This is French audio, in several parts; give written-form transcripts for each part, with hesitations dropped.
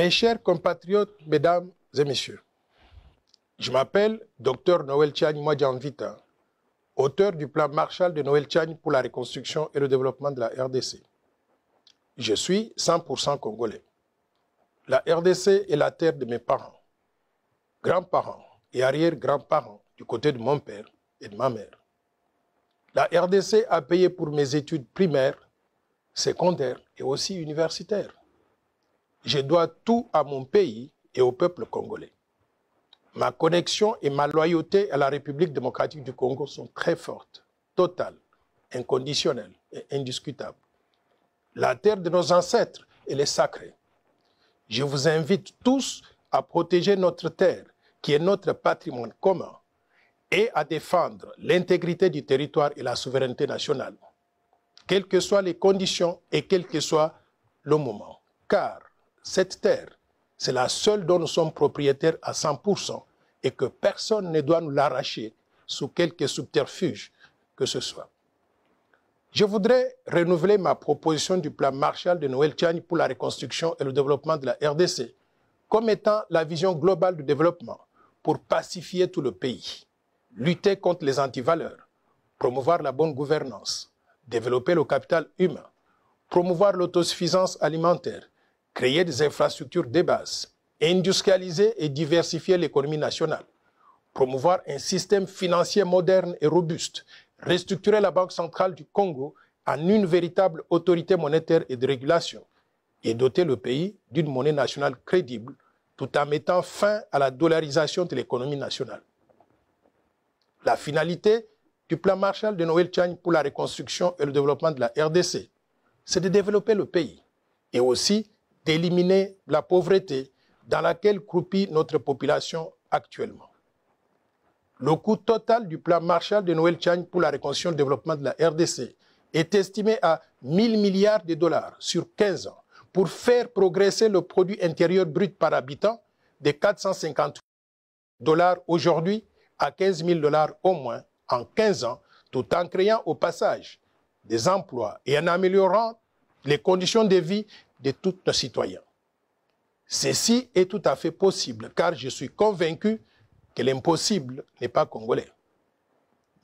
Mes chers compatriotes, mesdames et messieurs, je m'appelle Dr Noël Tchani Mwadjanvita, auteur du plan Marshall de Noël Tchani pour la reconstruction et le développement de la RDC. Je suis 100% congolais. La RDC est la terre de mes parents, grands-parents et arrière-grands-parents du côté de mon père et de ma mère. La RDC a payé pour mes études primaires, secondaires et aussi universitaires. Je dois tout à mon pays et au peuple congolais. Ma connexion et ma loyauté à la République démocratique du Congo sont très fortes, totales, inconditionnelles et indiscutables. La terre de nos ancêtres, elle est sacrée. Je vous invite tous à protéger notre terre, qui est notre patrimoine commun, et à défendre l'intégrité du territoire et la souveraineté nationale, quelles que soient les conditions et quel que soit le moment. Car cette terre, c'est la seule dont nous sommes propriétaires à 100% et que personne ne doit nous l'arracher sous quelque subterfuge que ce soit. Je voudrais renouveler ma proposition du plan Marshall de Noël Tchani pour la reconstruction et le développement de la RDC comme étant la vision globale du développement pour pacifier tout le pays, lutter contre les antivaleurs, promouvoir la bonne gouvernance, développer le capital humain, promouvoir l'autosuffisance alimentaire, créer des infrastructures de base, industrialiser et diversifier l'économie nationale, promouvoir un système financier moderne et robuste, restructurer la Banque centrale du Congo en une véritable autorité monétaire et de régulation et doter le pays d'une monnaie nationale crédible tout en mettant fin à la dollarisation de l'économie nationale. La finalité du plan Marshall de Noël Tchani pour la reconstruction et le développement de la RDC, c'est de développer le pays et aussi d'éliminer la pauvreté dans laquelle croupit notre population actuellement. Le coût total du plan Marshall de Noël Tchani pour la reconstruction et le développement de la RDC est estimé à 1000 milliards de dollars sur 15 ans pour faire progresser le produit intérieur brut par habitant de 450 dollars aujourd'hui à 15 000 dollars au moins en 15 ans, tout en créant au passage des emplois et en améliorant les conditions de vie de tous nos citoyens. Ceci est tout à fait possible car je suis convaincu que l'impossible n'est pas congolais.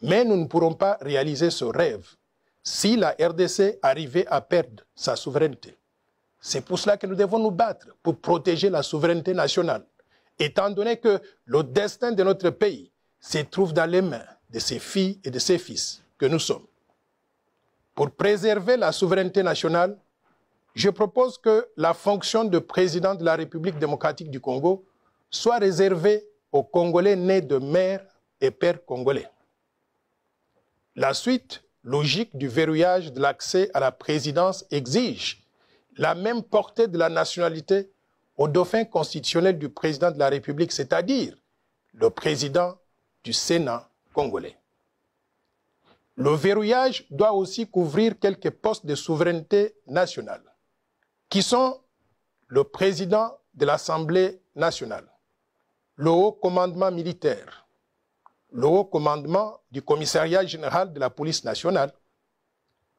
Mais nous ne pourrons pas réaliser ce rêve si la RDC arrivait à perdre sa souveraineté. C'est pour cela que nous devons nous battre pour protéger la souveraineté nationale, étant donné que le destin de notre pays se trouve dans les mains de ses filles et de ses fils que nous sommes. Pour préserver la souveraineté nationale, je propose que la fonction de président de la République démocratique du Congo soit réservée aux Congolais nés de mère et père congolais. La suite logique du verrouillage de l'accès à la présidence exige la même portée de la nationalité au dauphin constitutionnel du président de la République, c'est-à-dire le président du Sénat congolais. Le verrouillage doit aussi couvrir quelques postes de souveraineté nationale, qui sont le président de l'Assemblée nationale, le haut commandement militaire, le haut commandement du commissariat général de la police nationale,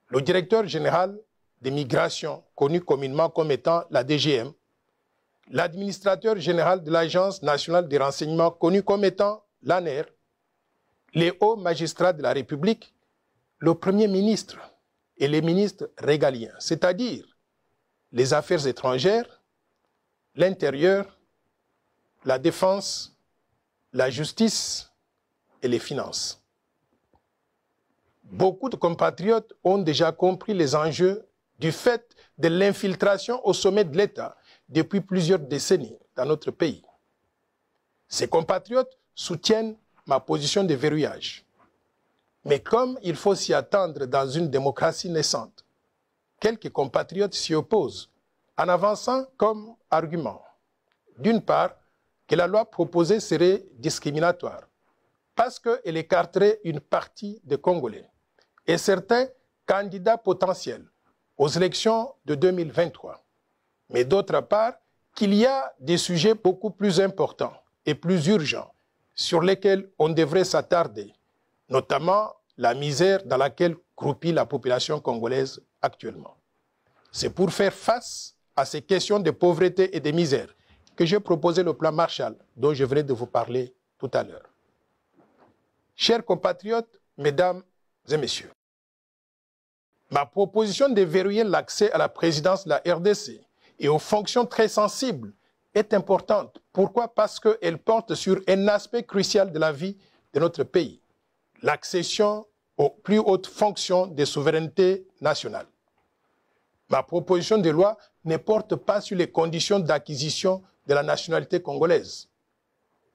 le directeur général des migrations, connu communément comme étant la DGM, l'administrateur général de l'Agence nationale des renseignements, connu comme étant l'ANER, les hauts magistrats de la République, le Premier ministre et les ministres régaliens, c'est-à-dire les affaires étrangères, l'intérieur, la défense, la justice et les finances. Beaucoup de compatriotes ont déjà compris les enjeux du fait de l'infiltration au sommet de l'État depuis plusieurs décennies dans notre pays. Ces compatriotes soutiennent ma position de verrouillage. Mais comme il faut s'y attendre dans une démocratie naissante, quelques compatriotes s'y opposent en avançant comme argument, d'une part, que la loi proposée serait discriminatoire parce qu'elle écarterait une partie des Congolais et certains candidats potentiels aux élections de 2023. Mais d'autre part, qu'il y a des sujets beaucoup plus importants et plus urgents sur lesquels on devrait s'attarder, notamment la misère dans laquelle croupit la population congolaise actuellement. C'est pour faire face à ces questions de pauvreté et de misère que j'ai proposé le plan Marshall, dont je venais de vous parler tout à l'heure. Chers compatriotes, mesdames et messieurs, ma proposition de verrouiller l'accès à la présidence de la RDC et aux fonctions très sensibles est importante. Pourquoi? Parce qu'elle porte sur un aspect crucial de la vie de notre pays, l'accession aux plus hautes fonctions de souveraineté nationale. Ma proposition de loi ne porte pas sur les conditions d'acquisition de la nationalité congolaise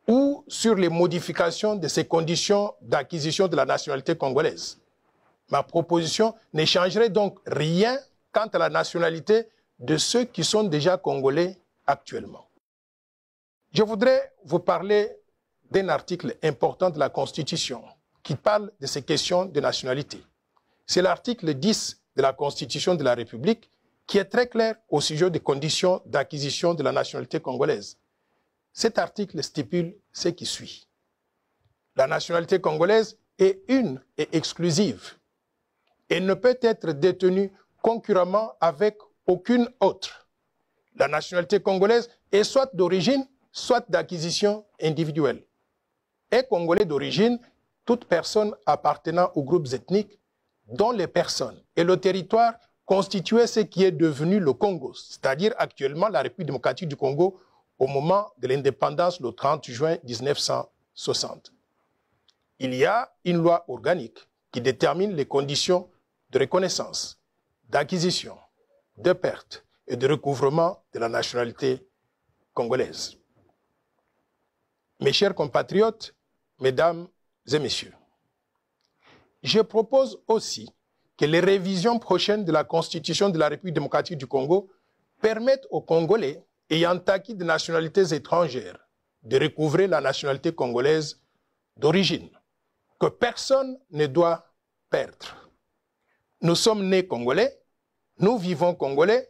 ou sur les modifications de ces conditions d'acquisition de la nationalité congolaise. Ma proposition ne changerait donc rien quant à la nationalité de ceux qui sont déjà congolais actuellement. Je voudrais vous parler d'un article important de la Constitution qui parle de ces questions de nationalité. C'est l'article 10 de la Constitution de la République qui est très clair au sujet des conditions d'acquisition de la nationalité congolaise. Cet article stipule ce qui suit. La nationalité congolaise est une et exclusive. Elle ne peut être détenue concurremment avec aucune autre. La nationalité congolaise est soit d'origine, soit d'acquisition individuelle. Est congolais d'origine toute personne appartenant aux groupes ethniques dont les personnes et le territoire constituaient ce qui est devenu le Congo, c'est-à-dire actuellement la République démocratique du Congo au moment de l'indépendance le 30 juin 1960. Il y a une loi organique qui détermine les conditions de reconnaissance, d'acquisition, de perte et de recouvrement de la nationalité congolaise. Mes chers compatriotes, mesdames et messieurs, je propose aussi que les révisions prochaines de la Constitution de la République démocratique du Congo permettent aux Congolais ayant acquis des nationalités étrangères de recouvrer la nationalité congolaise d'origine, que personne ne doit perdre. Nous sommes nés Congolais, nous vivons Congolais,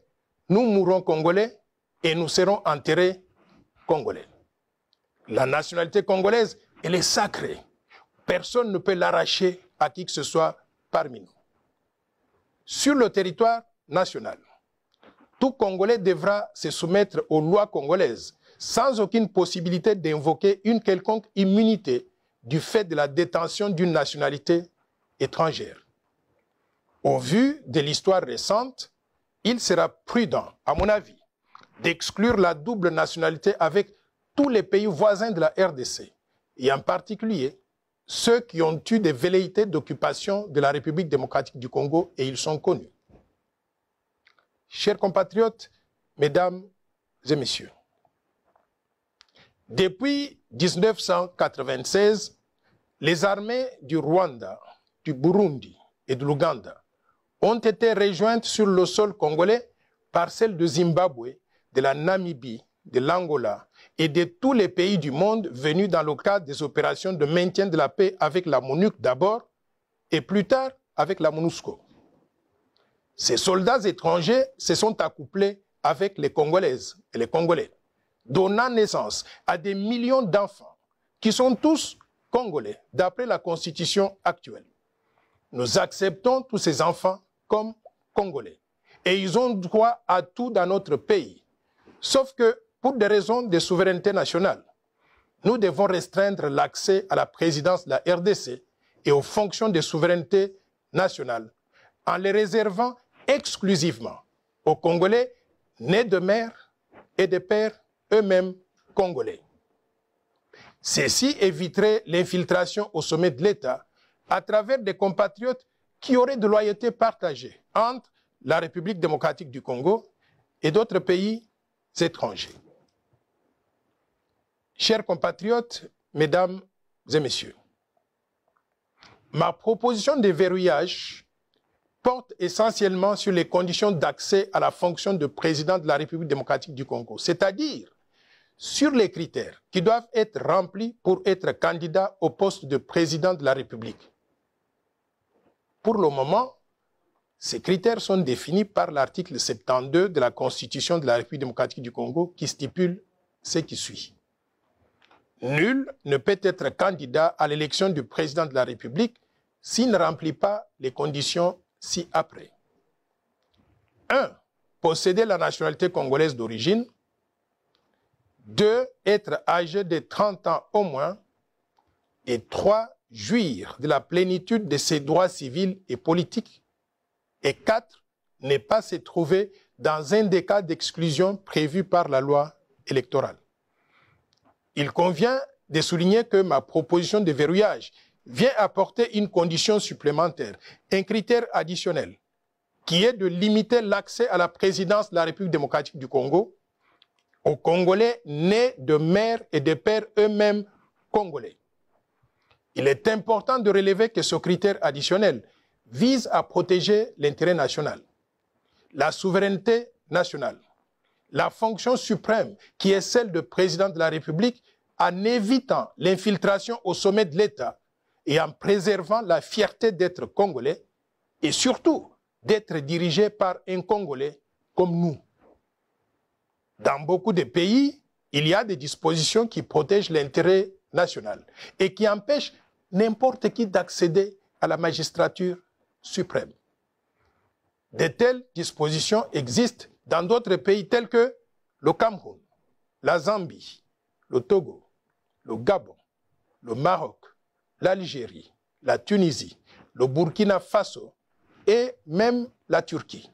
nous mourrons Congolais et nous serons enterrés Congolais. La nationalité congolaise, elle est sacrée. Personne ne peut l'arracher à qui que ce soit parmi nous. Sur le territoire national, tout Congolais devra se soumettre aux lois congolaises sans aucune possibilité d'invoquer une quelconque immunité du fait de la détention d'une nationalité étrangère. Au vu de l'histoire récente, il sera prudent, à mon avis, d'exclure la double nationalité avec tous les pays voisins de la RDC, et en particulier ceux qui ont eu des velléités d'occupation de la République démocratique du Congo, et ils sont connus. Chers compatriotes, mesdames et messieurs, depuis 1996, les armées du Rwanda, du Burundi et de l'Ouganda ont été rejointes sur le sol congolais par celles de Zimbabwe, de la Namibie, de l'Angola et de tous les pays du monde venus dans le cadre des opérations de maintien de la paix avec la MONUC d'abord et plus tard avec la MONUSCO. Ces soldats étrangers se sont accouplés avec les Congolaises et les Congolais, donnant naissance à des millions d'enfants qui sont tous Congolais d'après la Constitution actuelle. Nous acceptons tous ces enfants comme Congolais et ils ont droit à tout dans notre pays. Sauf que, pour des raisons de souveraineté nationale, nous devons restreindre l'accès à la présidence de la RDC et aux fonctions de souveraineté nationale en les réservant exclusivement aux Congolais nés de mère et de père eux-mêmes congolais. Ceci éviterait l'infiltration au sommet de l'État à travers des compatriotes qui auraient de loyauté partagée entre la République démocratique du Congo et d'autres pays étrangers. Chers compatriotes, mesdames et messieurs, ma proposition de verrouillage porte essentiellement sur les conditions d'accès à la fonction de président de la République démocratique du Congo, c'est-à-dire sur les critères qui doivent être remplis pour être candidat au poste de président de la République. Pour le moment, ces critères sont définis par l'article 72 de la Constitution de la République démocratique du Congo qui stipule ce qui suit. Nul ne peut être candidat à l'élection du président de la République s'il ne remplit pas les conditions ci-après. 1. posséder la nationalité congolaise d'origine. 2. Être âgé de 30 ans au moins. Et 3. Jouir de la plénitude de ses droits civils et politiques. Et 4. Ne pas se trouver dans un des cas d'exclusion prévus par la loi électorale. Il convient de souligner que ma proposition de verrouillage vient apporter une condition supplémentaire, un critère additionnel, qui est de limiter l'accès à la présidence de la République démocratique du Congo aux Congolais nés de mères et de pères eux-mêmes congolais. Il est important de relever que ce critère additionnel vise à protéger l'intérêt national, la souveraineté nationale, la fonction suprême qui est celle de président de la République en évitant l'infiltration au sommet de l'État et en préservant la fierté d'être congolais et surtout d'être dirigé par un Congolais comme nous. Dans beaucoup de pays, il y a des dispositions qui protègent l'intérêt national et qui empêchent n'importe qui d'accéder à la magistrature suprême. De telles dispositions existent dans d'autres pays tels que le Cameroun, la Zambie, le Togo, le Gabon, le Maroc, l'Algérie, la Tunisie, le Burkina Faso et même la Turquie.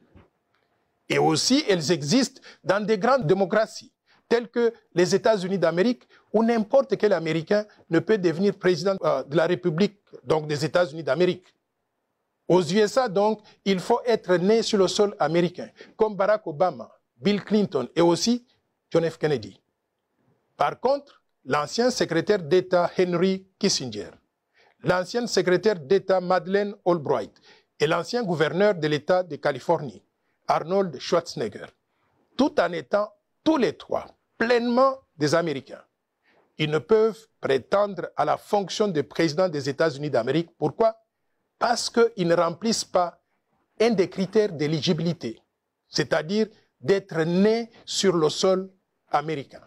Et aussi, elles existent dans des grandes démocraties, telles que les États-Unis d'Amérique, où n'importe quel Américain ne peut devenir président de la République, donc des États-Unis d'Amérique. Aux USA, donc, il faut être né sur le sol américain, comme Barack Obama, Bill Clinton et aussi John F. Kennedy. Par contre, l'ancien secrétaire d'État Henry Kissinger, l'ancienne secrétaire d'État Madeleine Albright et l'ancien gouverneur de l'État de Californie, Arnold Schwarzenegger, tout en étant tous les trois pleinement des Américains. Ils ne peuvent prétendre à la fonction de président des États-Unis d'Amérique. Pourquoi? Parce qu'ils ne remplissent pas un des critères d'éligibilité, c'est-à-dire d'être nés sur le sol américain.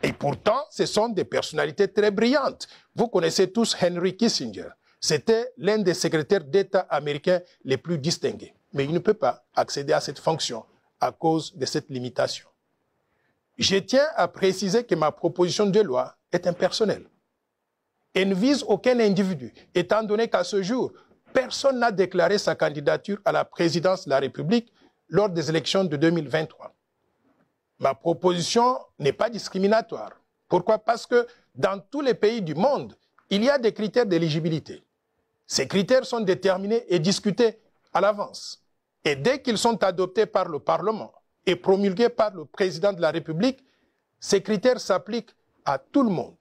Et pourtant, ce sont des personnalités très brillantes. Vous connaissez tous Henry Kissinger. C'était l'un des secrétaires d'État américains les plus distingués. Mais il ne peut pas accéder à cette fonction à cause de cette limitation. Je tiens à préciser que ma proposition de loi est impersonnelle. Elle ne vise aucun individu, étant donné qu'à ce jour, personne n'a déclaré sa candidature à la présidence de la République lors des élections de 2023. Ma proposition n'est pas discriminatoire. Pourquoi? Parce que dans tous les pays du monde, il y a des critères d'éligibilité. Ces critères sont déterminés et discutés à l'avance. Et dès qu'ils sont adoptés par le Parlement et promulgués par le président de la République, ces critères s'appliquent à tout le monde,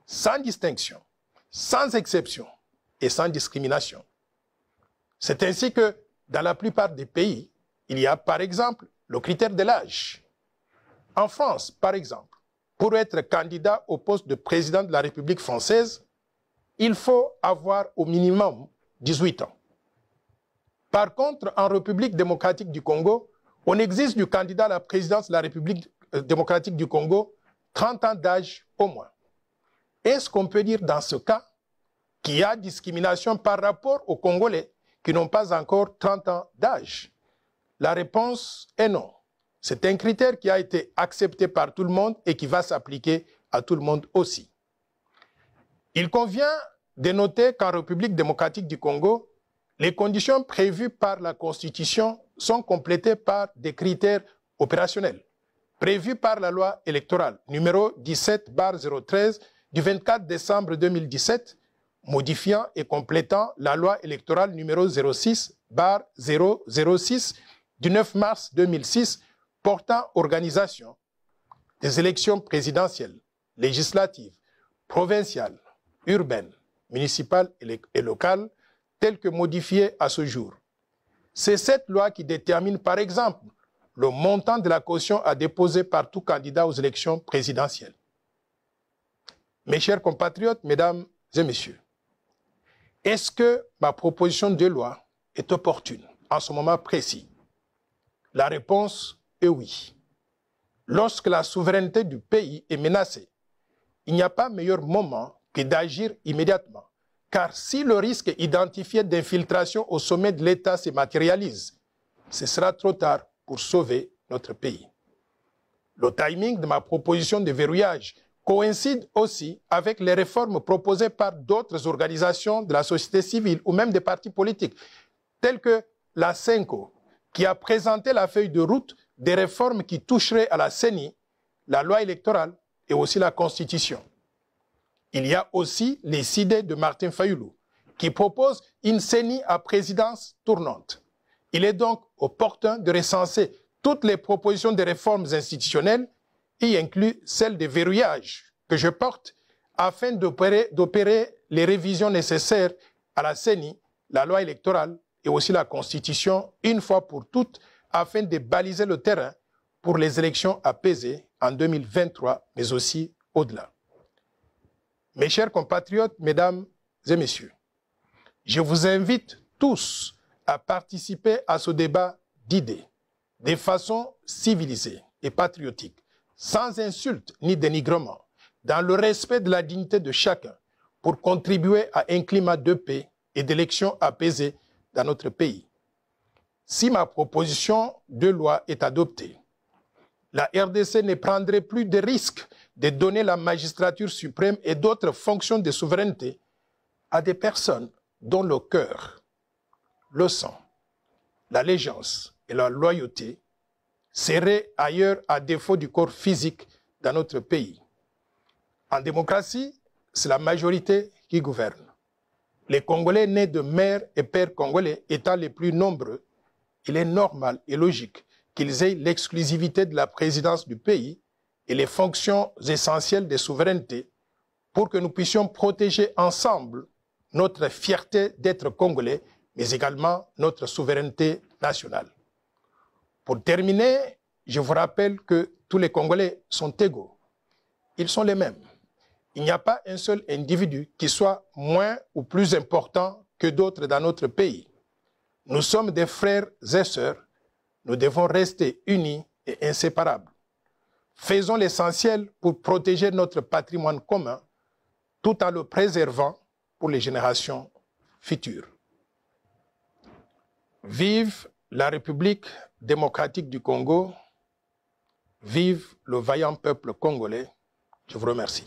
sans distinction, sans exception et sans discrimination. C'est ainsi que, dans la plupart des pays, il y a par exemple le critère de l'âge. En France, par exemple, pour être candidat au poste de président de la République française, il faut avoir au minimum 18 ans. Par contre, en République démocratique du Congo, on exige du candidat à la présidence de la République démocratique du Congo 30 ans d'âge au moins. Est-ce qu'on peut dire dans ce cas qu'il y a discrimination par rapport aux Congolais qui n'ont pas encore 30 ans d'âge? La réponse est non. C'est un critère qui a été accepté par tout le monde et qui va s'appliquer à tout le monde aussi. Il convient de noter qu'en République démocratique du Congo, les conditions prévues par la Constitution sont complétées par des critères opérationnels, prévus par la loi électorale numéro 17/013 du 24 décembre 2017, modifiant et complétant la loi électorale numéro 06/006 du 9 mars 2006, portant organisation des élections présidentielles, législatives, provinciales, urbaines, municipales et locales, telles que modifiées à ce jour. C'est cette loi qui détermine, par exemple, le montant de la caution à déposer par tout candidat aux élections présidentielles. Mes chers compatriotes, mesdames et messieurs, est-ce que ma proposition de loi est opportune en ce moment précis? La réponse est oui. Lorsque la souveraineté du pays est menacée, il n'y a pas meilleur moment que d'agir immédiatement. Car si le risque identifié d'infiltration au sommet de l'État se matérialise, ce sera trop tard pour sauver notre pays. Le timing de ma proposition de verrouillage coïncide aussi avec les réformes proposées par d'autres organisations de la société civile ou même des partis politiques, tels que la CENCO, qui a présenté la feuille de route des réformes qui toucheraient à la CENI, la loi électorale et aussi la Constitution. Il y a aussi les idées de Martin Fayoulou, qui propose une CENI à présidence tournante. Il est donc opportun de recenser toutes les propositions de réformes institutionnelles, y inclut celle de verrouillage que je porte, afin d'opérer les révisions nécessaires à la CENI, la loi électorale et aussi la Constitution, une fois pour toutes, afin de baliser le terrain pour les élections apaisées en 2023, mais aussi au-delà. Mes chers compatriotes, mesdames et messieurs, je vous invite tous à participer à ce débat d'idées, de façon civilisée et patriotique, sans insulte ni dénigrement, dans le respect de la dignité de chacun, pour contribuer à un climat de paix et d'élections apaisées dans notre pays. Si ma proposition de loi est adoptée, la RDC ne prendrait plus de risque de donner la magistrature suprême et d'autres fonctions de souveraineté à des personnes dont le cœur, le sang, l'allégeance et la loyauté seraient ailleurs à défaut du corps physique dans notre pays. En démocratie, c'est la majorité qui gouverne. Les Congolais nés de mères et pères congolais étant les plus nombreux, il est normal et logique qu'ils aient l'exclusivité de la présidence du pays et les fonctions essentielles de souveraineté pour que nous puissions protéger ensemble notre fierté d'être Congolais, mais également notre souveraineté nationale. Pour terminer, je vous rappelle que tous les Congolais sont égaux. Ils sont les mêmes. Il n'y a pas un seul individu qui soit moins ou plus important que d'autres dans notre pays. Nous sommes des frères et sœurs. Nous devons rester unis et inséparables. Faisons l'essentiel pour protéger notre patrimoine commun tout en le préservant pour les générations futures. Vive la République démocratique du Congo. Vive le vaillant peuple congolais. Je vous remercie.